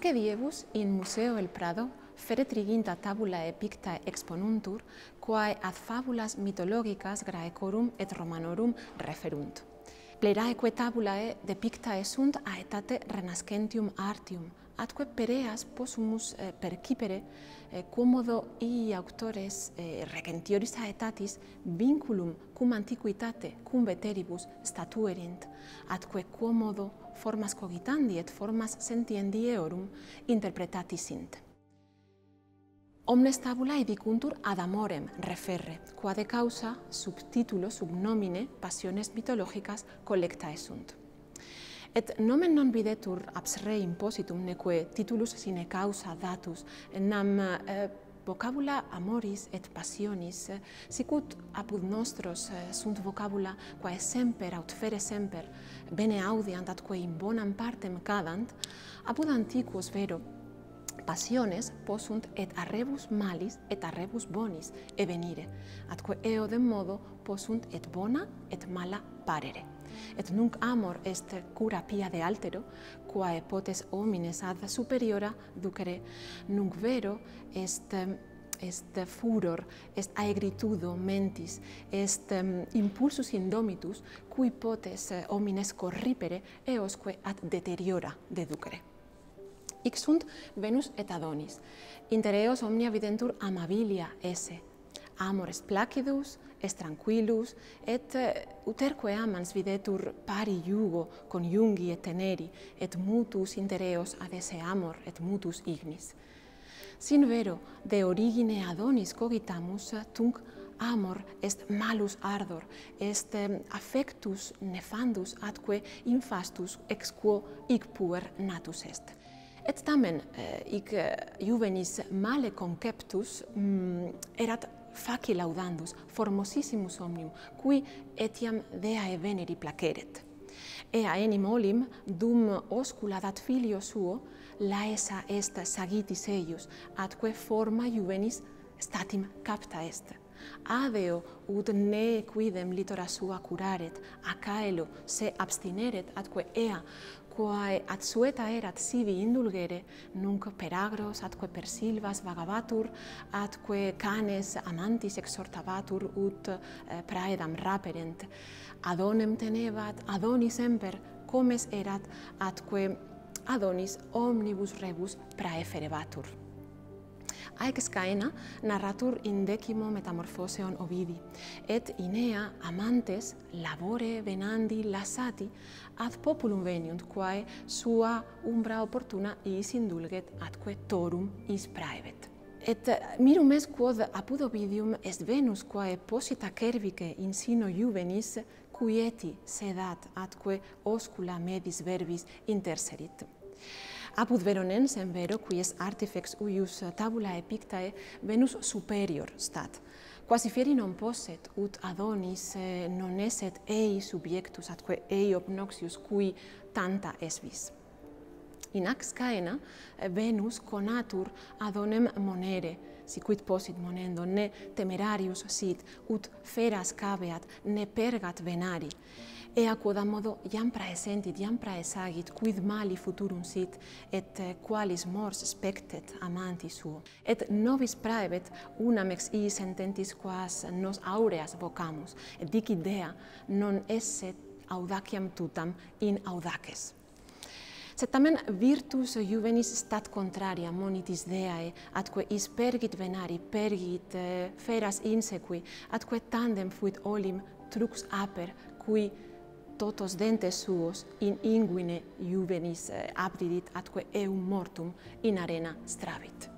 Atque diebus in Museo El Prado fere triginta tabulae pictae exponuntur, quae ad fabulas mythologicas Graecorum et Romanorum referunt. Pleraeque tabulae depictae sunt aetate renascentium artium, atque pereas possumus percipere quomodo ii auctores regentioris aetatis vinculum cum antiquitate cum veteribus statuerint, atque quomodo formas cogitandi et formas sentiendi eorum interpretati sint. Omnes tabulae dicuntur ad amorem referre, quade causa subtitulo sub nomine passiones mythologicas collectae sunt. Et nomen non videtur abs re impositum neque titulus sine causa datus, nam vocabula amoris et passionis, sicut apud nostros sunt vocabula quae semper aut fere semper bene audiant atque in bonam partem cadant, apud antiquos vero passiones possunt et a rebus malis et a rebus bonis evenire, atque eodem modo possunt et bona et mala parere. Et nunc amor est cura pia de altero, quae potes homines ad superiora ducere, nunc vero est furor, est aegritudo mentis, est impulsus indomitus, cui potes homines corripere eosque ad deteriora deducere. Hic sunt Venus et Adonis. Inter eos omnia videntur amabilia esse. Amor est placidus, est tranquillus, et uterque amans videtur pari iugo coniungi et teneri, et mutus inter eos ad esse amor et mutus ignis. Sin vero de origine Adonis cogitamus, tunc amor est malus ardor, est affectus nefandus atque infastus ex quo hic puer natus est. Et tamen, hic juvenis male conceptus erat faci laudandus, formosissimus omnium, qui etiam Deae veneri placeret. Ea enim olim, dum oscula dat filio suo, laesa est sagitis eius, atque forma juvenis statim capta est. Adeo ut ne quidem litora sua curaret, a caelo se abstineret, atque ea, quae ad sueta erat sivi indulgere, nunc per agros, atque per silvas vagabatur, atque canes amantis exhortabatur ut praedam raperent. Adonem tenebat, Adonis semper, comes erat, atque Adonis omnibus rebus praeferebatur. Aex Caena narratur in decimo metamorphoseon Ovidi, et inea amantes labore venandi lasati ad populum veniunt, quae sua umbra opportuna iis indulget atque torum is praebet. Et mirum est quod apud Ovidium est Venus quae posita cervice in sino juvenis quieti sedat atque oscula medis verbis interserit. Apud Veronensem vero, qui est artifex uius tabulae pictae, Venus superior stat. Quasi fieri non posset, ut Adonis non esset ei subiectus, atque ei obnoxius cui tanta es vis. In ax Caena, Venus conatur Adonem monere, sicuit possit monendo, ne temerarius sit, ut feras caveat, ne pergat venari. Ea quodammodo iam praesentit, iam praesagit, quid mali futurum sit, et qualis mors spectet amanti suo. Et nobis praebet unam ex iis sententis quas nos aureas vocamus, et dic idea non esset audaciam tutam in audaces. Sed tamen virtus juvenis stat contraria monitis Deae, atque is pergit venari, pergit feras insequi, atque tandem fuit olim trux aper, qui totos dentes suos in inguine juvenis abdidit, atque eum mortum in arena stravit.